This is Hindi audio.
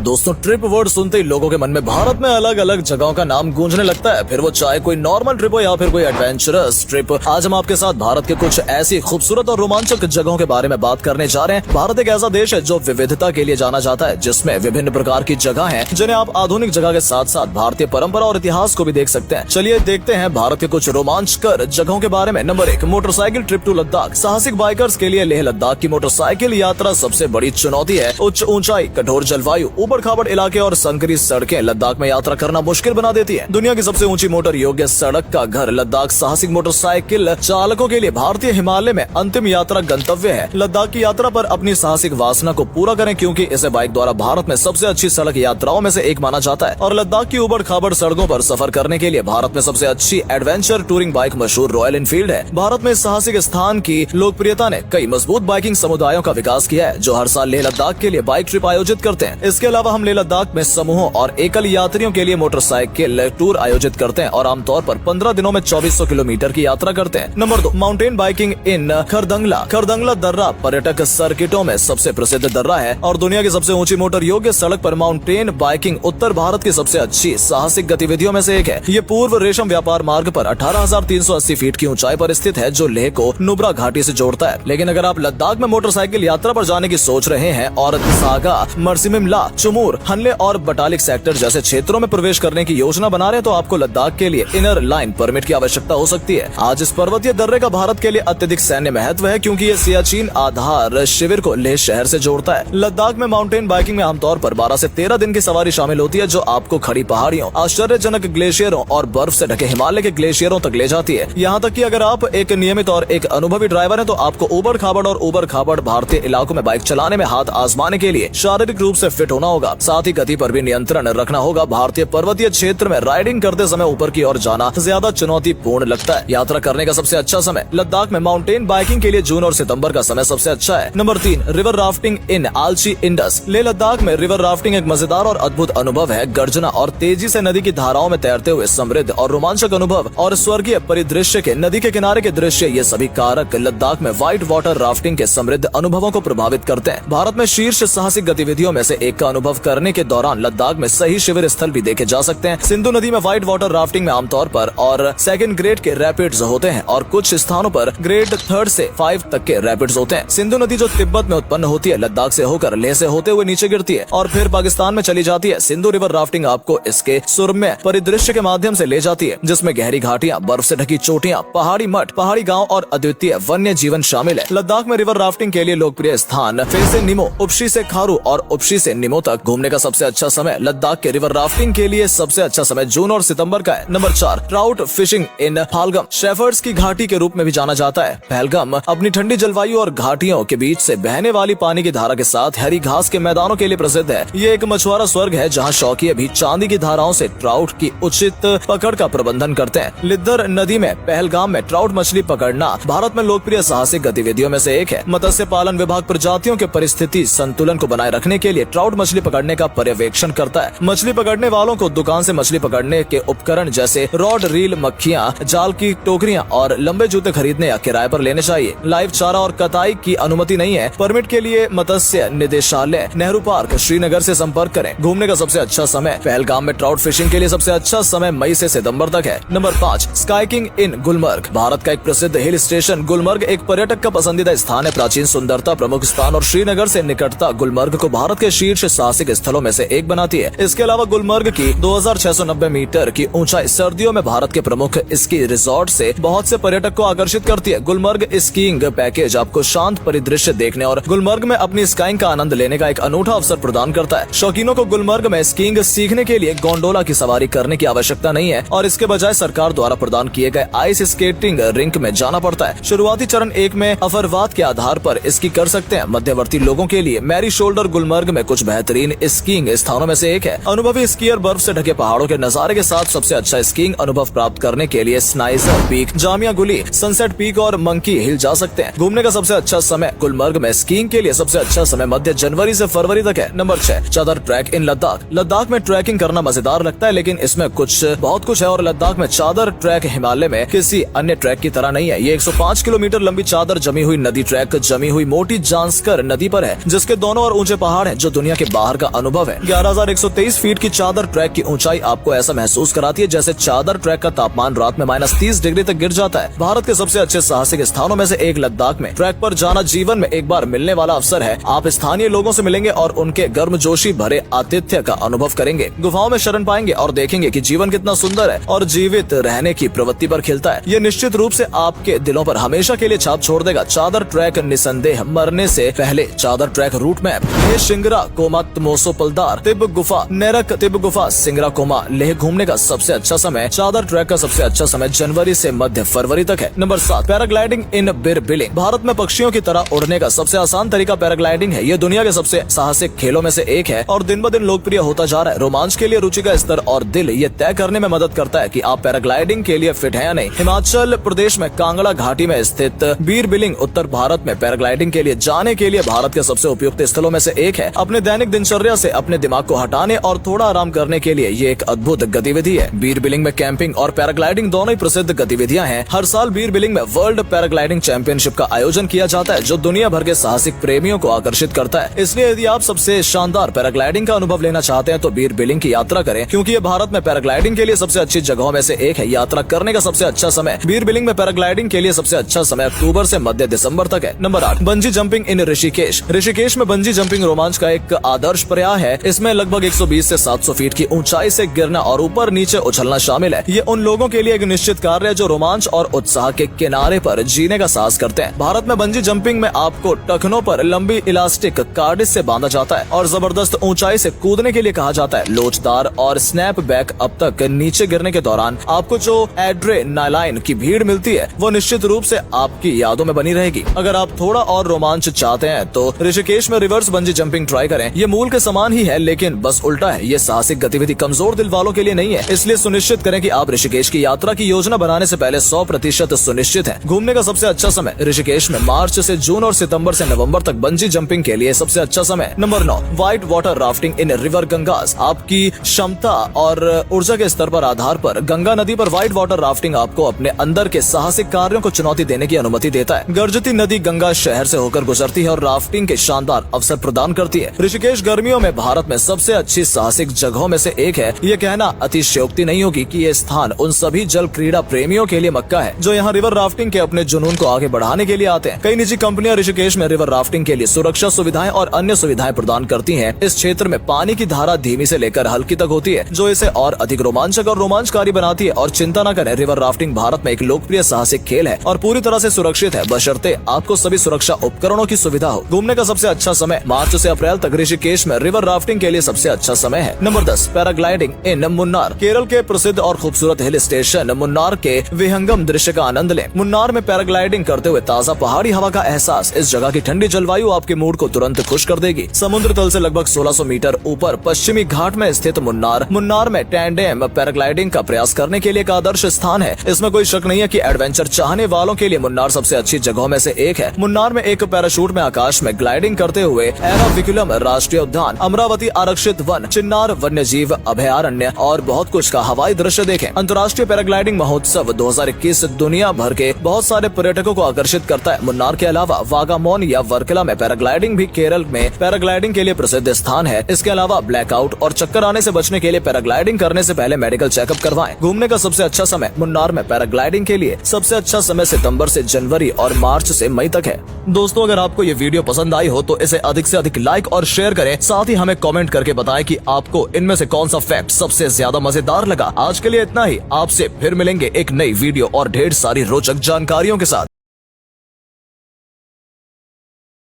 दोस्तों, ट्रिप वर्ड सुनते ही लोगों के मन में भारत में अलग अलग जगहों का नाम गूंजने लगता है, फिर वो चाहे कोई नॉर्मल ट्रिप हो या फिर कोई एडवेंचरस ट्रिप। आज हम आपके साथ भारत के कुछ ऐसी खूबसूरत और रोमांचक जगहों के बारे में बात करने जा रहे हैं। भारत एक ऐसा देश है जो विविधता के लिए जाना जाता है, जिसमें विभिन्न प्रकार की जगह है जिन्हें आप आधुनिक जगह के साथ साथ भारतीय परंपरा और इतिहास को भी देख सकते हैं। चलिए देखते हैं भारत के कुछ रोमांचकर जगहों के बारे में। Number 1, motorcycle trip to Ladakh. साहसिक बाइकर्स के लिए लेह लद्दाख की मोटरसाइकिल यात्रा सबसे बड़ी चुनौती है। उच्च ऊंचाई, कठोर जलवायु, ऊबड़ खाबड़ इलाके और संकरी सड़कें लद्दाख में यात्रा करना मुश्किल बना देती है। दुनिया की सबसे ऊंची मोटर योग्य सड़क का घर लद्दाख साहसिक मोटरसाइकिल चालकों के लिए भारतीय हिमालय में अंतिम यात्रा गंतव्य है। लद्दाख की यात्रा पर अपनी साहसिक वासना को पूरा करें, क्योंकि इसे बाइक द्वारा भारत में सबसे अच्छी सड़क यात्राओं में से एक माना जाता है। और लद्दाख की ऊबड़ खाबड़ सड़कों पर सफर करने के लिए भारत में सबसे अच्छी एडवेंचर टूरिंग बाइक मशहूर रॉयल एनफील्ड है। भारत में साहसिक स्थान की लोकप्रियता ने कई मजबूत बाइकिंग समुदायों का विकास किया है, जो हर साल लेह लद्दाख के लिए बाइक ट्रिप आयोजित करते हैं। इसके अलावा हम लेह लद्दाख में समूहों और एकल यात्रियों के लिए मोटरसाइकिल टूर आयोजित करते हैं और आमतौर पर 15 दिनों में 2400 किलोमीटर की यात्रा करते हैं। नंबर 2, माउंटेन बाइकिंग इन खरदंगला। खरदंगला दर्रा पर्यटक सर्किटों में सबसे प्रसिद्ध दर्रा है और दुनिया की सबसे ऊंची मोटर योग्य सड़क पर माउंटेन बाइकिंग उत्तर भारत की सबसे अच्छी साहसिक गतिविधियों में से एक है। ये पूर्व रेशम व्यापार मार्ग पर 18,380 फीट की ऊंचाई पर स्थित है, जो लेह को नुब्रा घाटी से जोड़ता है। लेकिन अगर आप लद्दाख में मोटरसाइकिल यात्रा पर जाने की सोच रहे हैं और सागा, मरसिमिमला, चुमूर, हनले और बटालिक सेक्टर जैसे क्षेत्रों में प्रवेश करने की योजना बना रहे हैं, तो आपको लद्दाख के लिए इनर लाइन परमिट की आवश्यकता हो सकती है। आज इस पर्वतीय दर्रे का भारत के लिए अत्यधिक सैन्य महत्व है, क्योंकि ये सियाचिन आधार शिविर को लेह शहर से जोड़ता है। लद्दाख में माउंटेन बाइकिंग में आमतौर पर 12 से 13 दिन की सवारी शामिल होती है, जो आपको खड़ी पहाड़ियों, आश्चर्यजनक ग्लेशियरों और बर्फ से ढके हिमालय के ग्लेशियरों तक ले जाती है। यहाँ तक कि अगर आप एक नियमित और एक अनुभवी ड्राइवर हैं, तो आपको ऊबड़ खाबड़ और ऊबड़ खाबड़ भारतीय इलाकों में बाइक चलाने में हाथ आजमाने के लिए शारीरिक रूप से फिट होना होगा। साथ ही गति पर भी नियंत्रण रखना होगा। भारतीय पर्वतीय क्षेत्र में राइडिंग करते समय ऊपर की ओर जाना ज्यादा चुनौतीपूर्ण लगता है। यात्रा करने का सबसे अच्छा समय लद्दाख में माउंटेन बाइकिंग के लिए जून और सितंबर का समय सबसे अच्छा है। नंबर 3, रिवर राफ्टिंग इन आलची इंडस। लेह लद्दाख में रिवर राफ्टिंग एक मजेदार और अद्भुत अनुभव है। गर्जना और तेजी से नदी की धाराओं में तैरते हुए समृद्ध और रोमांचक अनुभव और स्वर्गीय परिदृश्य के नदी के किनारे के दृश्य, ये सभी कारक लद्दाख में व्हाइट वाटर राफ्टिंग के समृद्ध अनुभवों को प्रभावित करते हैं। भारत में शीर्ष साहसिक गतिविधियों में से एक का अनुभव करने के दौरान लद्दाख में सही शिविर स्थल भी देखे जा सकते हैं। सिंधु नदी में व्हाइट वाटर राफ्टिंग में आमतौर पर और सेकंड ग्रेड के रैपिड्स होते हैं और कुछ स्थानों पर ग्रेड 3 से 5 तक के रैपिड्स होते हैं। सिंधु नदी जो तिब्बत में उत्पन्न होती है, लद्दाख से होकर लेह से होते हुए नीचे गिरती है और फिर पाकिस्तान में चली जाती है। सिंधु रिवर राफ्टिंग आपको इसके सुरम्य परिदृश्य के माध्यम से ले जाती है, जिसमें गहरी घाटियां, बर्फ से ढकी चोटियां, पहाड़ी मठ, पहाड़ी गाँव और अद्वितीय वन्य जीवन शामिल है। लद्दाख में रिवर राफ्टिंग के लिए लोकप्रिय स्थान फे से निमो, उपशी से खारू और उपशी से निमो तक घूमने का सबसे अच्छा समय लद्दाख के रिवर राफ्टिंग के लिए सबसे अच्छा समय जून और सितंबर का है। Number 4, trout fishing in Pahalgam. Shepherd's की घाटी के रूप में भी जाना जाता है। पहलगाम अपनी ठंडी जलवायु और घाटियों के बीच से बहने वाली पानी की धारा के साथ हरी घास के मैदानों के लिए प्रसिद्ध है। ये एक मछुआरा स्वर्ग है, जहाँ शौकीय भी चांदी की धाराओं से ट्राउट की उचित पकड़ का प्रबंधन करते हैं। लिद्दर नदी में पहलगाम में ट्राउट मछली पकड़ना भारत में लोकप्रिय साहसिक गतिविधियों में से एक है। मत्स्य पालन विभाग प्रजातियों के परिस्थिति संतुलन को बनाए रखने के लिए ट्राउट मछली पकड़ने का पर्यवेक्षण करता है। मछली पकड़ने वालों को दुकान से मछली पकड़ने के उपकरण जैसे रॉड, रील, मक्खियां, जाल की टोकरियां और लंबे जूते खरीदने या किराए पर लेने चाहिए। लाइव चारा और कटाई की अनुमति नहीं है। परमिट के लिए मत्स्य निदेशालय, नेहरू पार्क, श्रीनगर से संपर्क करें। घूमने का सबसे अच्छा समय पहलगाम में ट्राउट फिशिंग के लिए सबसे अच्छा समय मई से सितंबर तक है। नंबर 5, स्काइकिंग इन गुलमर्ग। भारत का एक प्रसिद्ध हिल स्टेशन गुलमर्ग एक पर्यटक का पसंदीदा स्थान है। प्राचीन सुंदरता, प्रमुख स्थान और श्रीनगर से निकटता गुलमर्ग को भारत के शीर्ष साहसिक स्थलों में से एक बनाती है। इसके अलावा गुलमर्ग की 2690 मीटर की ऊंचाई सर्दियों में भारत के प्रमुख स्की रिजॉर्ट से बहुत से पर्यटक को आकर्षित करती है। गुलमर्ग स्कीइंग पैकेज आपको शांत परिदृश्य देखने और गुलमर्ग में अपनी स्काइंग का आनंद लेने का एक अनूठा अवसर प्रदान करता है। शौकीनों को गुलमर्ग में स्कीइंग सीखने के लिए गोंडोला की सवारी करने की आवश्यकता नहीं है और इसके बजाय सरकार द्वारा प्रदान किए गए आइस स्केटिंग रिंक में जाना पड़ता है। शुरुआती चरण 1 में अफरवाद के आधार पर स्की कर सकते हैं। मध्यवर्ती लोगों के लिए मैरी शोल्डर गुलमर्ग में कुछ बेहतरीन स्कीइंग स्थानों में से एक है। अनुभवी स्कीयर बर्फ से ढके पहाड़ों के नजारे के साथ सबसे अच्छा स्कीइंग अनुभव प्राप्त करने के लिए स्नाइजर पीक, जामिया गुली, सनसेट पीक और मंकी हिल जा सकते हैं। घूमने का सबसे अच्छा समय गुलमर्ग में स्कीइंग के लिए सबसे अच्छा समय मध्य जनवरी से फरवरी तक है। नंबर 6, चादर ट्रैक इन लद्दाख। लद्दाख में ट्रैकिंग करना मजेदार लगता है, लेकिन इसमें बहुत कुछ है और लद्दाख में चादर ट्रैक हिमालय में किसी अन्य ट्रैक की तरह नहीं है। ये 105 किलोमीटर लंबी चादर जमी हुई नदी ट्रैक जमी हुई मोटी जांस्कर नदी पर है, जिसके दोनों और ऊंचे पहाड़ हैं जो दुनिया के बाहर बाहर का अनुभव है। 11,123 फीट की चादर ट्रैक की ऊंचाई आपको ऐसा महसूस कराती है जैसे चादर ट्रैक का तापमान रात में -30 डिग्री तक गिर जाता है। भारत के सबसे अच्छे साहसिक स्थानों में से एक लद्दाख में ट्रैक पर जाना जीवन में एक बार मिलने वाला अवसर है। आप स्थानीय लोगों से मिलेंगे और उनके गर्मजोशी भरे आतिथ्य का अनुभव करेंगे। गुफाओं में शरण पाएंगे और देखेंगे कि जीवन कितना सुंदर है और जीवित रहने की प्रवृत्ति पर खिलता है। ये निश्चित रूप से आपके दिलों पर हमेशा के लिए छाप छोड़ देगा। चादर ट्रैक निसंदेह मरने से पहले। Chadar trek route map. Leh Shingra Koma तमोसो पलदार तिब गुफा नेरक तिब गुफा सिंगरा कोमा लेह घूमने का सबसे अच्छा समय। चादर ट्रैक का सबसे अच्छा समय जनवरी से मध्य फरवरी तक है। नंबर 7 पैराग्लाइडिंग इन बिर बिलिंग। भारत में पक्षियों की तरह उड़ने का सबसे आसान तरीका पैराग्लाइडिंग है। ये दुनिया के सबसे साहसिक खेलों में से एक है और दिन ब दिन लोकप्रिय होता जा रहा है। रोमांच के लिए रुचि का स्तर और दिल ये तय करने में मदद करता है कि आप पैराग्लाइडिंग के लिए फिट हैं या नहीं। हिमाचल प्रदेश में कांगड़ा घाटी में स्थित बीर बिलिंग उत्तर भारत में पैराग्लाइडिंग के लिए जाने के लिए भारत के सबसे उपयुक्त स्थलों में से एक है। अपने दैनिक दिनचर्या से अपने दिमाग को हटाने और थोड़ा आराम करने के लिए ये एक अद्भुत गतिविधि है। बीर बिलिंग में कैंपिंग और पैराग्लाइडिंग दोनों ही प्रसिद्ध गतिविधियां हैं। हर साल बीर बिलिंग में वर्ल्ड पैराग्लाइडिंग चैंपियनशिप का आयोजन किया जाता है जो दुनिया भर के साहसिक प्रेमियों को आकर्षित करता है। इसलिए यदि आप सबसे शानदार पैराग्लाइडिंग का अनुभव लेना चाहते हैं तो बीर बिलिंग की यात्रा करें, क्योंकि ये भारत में पैराग्लाइडिंग के लिए सबसे अच्छी जगहों में से एक है। यात्रा करने का सबसे अच्छा समय। बीर बिलिंग में पैराग्लाइडिंग के लिए सबसे अच्छा समय अक्टूबर से मध्य दिसंबर तक है। नंबर 8 बंजी जंपिंग इन ऋषिकेश। ऋषिकेश में बंजी जंपिंग रोमांच का एक आदर्श पर्याय है। इसमें लगभग 120 से 700 फीट की ऊंचाई से गिरना और ऊपर नीचे उछलना शामिल है। ये उन लोगों के लिए एक निश्चित कार्य है जो रोमांच और उत्साह के किनारे पर जीने का साहस करते हैं। भारत में बंजी जंपिंग में आपको टखनों पर लंबी इलास्टिक कार्डिस से बांधा जाता है और जबरदस्त ऊंचाई से कूदने के लिए कहा जाता है। लोचदार और स्नैप बैक अब तक नीचे गिरने के दौरान आपको जो एड्रेनालाइन की भीड़ मिलती है वो निश्चित रूप से आपकी यादों में बनी रहेगी। अगर आप थोड़ा और रोमांच चाहते हैं तो ऋषिकेश में रिवर्स बंजी जंपिंग ट्राई करें। ये मूल के समान ही है लेकिन बस उल्टा है। ये साहसिक गतिविधि कमजोर दिल वालों के लिए नहीं है, इसलिए सुनिश्चित करें कि आप ऋषिकेश की यात्रा की योजना बनाने से पहले 100% सुनिश्चित है। घूमने का सबसे अच्छा समय ऋषिकेश में मार्च से जून और सितंबर से नवंबर तक बंजी जंपिंग के लिए सबसे अच्छा समय। Number 9 white water rafting in river Ganges. आपकी क्षमता और ऊर्जा के स्तर पर आधार पर गंगा नदी पर व्हाइट वाटर राफ्टिंग आपको अपने अंदर के साहसिक कार्यों को चुनौती देने की अनुमति देता है। गर्जती नदी गंगा शहर से होकर गुजरती है और राफ्टिंग के शानदार अवसर प्रदान करती है। ऋषिकेश गर्मियों में भारत में सबसे अच्छी साहसिक जगहों में से एक है। ये कहना अतिशयोक्ति नहीं होगी कि ये स्थान उन सभी जल क्रीड़ा प्रेमियों के लिए मक्का है जो यहाँ रिवर राफ्टिंग के अपने जुनून को आगे बढ़ाने के लिए आते हैं। कई निजी कंपनियां ऋषिकेश में रिवर राफ्टिंग के लिए सुरक्षा सुविधाएं और अन्य सुविधाएं प्रदान करती हैं। इस क्षेत्र में पानी की धारा धीमी से लेकर हल्की तक होती है जो इसे और अधिक रोमांचक और रोमांचकारी बनाती है। और चिंता न करें, रिवर राफ्टिंग भारत में एक लोकप्रिय साहसिक खेल है और पूरी तरह से सुरक्षित है बशर्ते आपको सभी सुरक्षा उपकरणों की सुविधा हो। घूमने का सबसे अच्छा समय मार्च से अप्रैल तक ऋषिकेश में रिवर राफ्टिंग के लिए सबसे अच्छा समय है। Number 10 paragliding in Munnar. Kerala के प्रसिद्ध और खूबसूरत हिल स्टेशन मुन्नार के विहंगम दृश्य का आनंद लें। मुन्नार में पैराग्लाइडिंग करते हुए ताजा पहाड़ी हवा का एहसास। इस जगह की ठंडी जलवायु आपके मूड को तुरंत खुश कर देगी। समुद्र तल से लगभग 1600 मीटर ऊपर पश्चिमी घाट में स्थित मुन्नार में टैंडेम पैराग्लाइडिंग का प्रयास करने के लिए एक आदर्श स्थान है। इसमें कोई शक नहीं है कि एडवेंचर चाहने वालों के लिए मुन्नार सबसे अच्छी जगहों में से एक है। मुन्नार में एक पैराशूट में आकाश में ग्लाइडिंग करते हुए एराविकुलम राष्ट्रीय उद्यान, अमरावती आरक्षित वन, चिन्नार वन्य जीव अभयारण्य और बहुत कुछ का हवाई दृश्य देखें। अंतर्राष्ट्रीय पैराग्लाइडिंग महोत्सव 2021 दुनिया भर के बहुत सारे पर्यटकों को आकर्षित करता है। मुन्नार के अलावा वागामोन या वर्कला में पैराग्लाइडिंग भी केरल में पैराग्लाइडिंग के लिए प्रसिद्ध स्थान है। इसके अलावा ब्लैकआउट और चक्कर आने से बचने के लिए पैराग्लाइडिंग करने से पहले मेडिकल चेकअप करवाएं। घूमने का सबसे अच्छा समय मुन्नार में पैराग्लाइडिंग के लिए सबसे अच्छा समय सितंबर से जनवरी और मार्च से मई तक है। दोस्तों, अगर आपको ये वीडियो पसंद आई हो तो इसे अधिक से अधिक लाइक और शेयर करें। साथ ही हमें कमेंट करके बताएं कि आपको इनमें से कौन सा फैक्ट सबसे ज्यादा मजेदार लगा। आज के लिए इतना ही। आपसे फिर मिलेंगे एक नई वीडियो और ढेर सारी रोचक जानकारियों के साथ।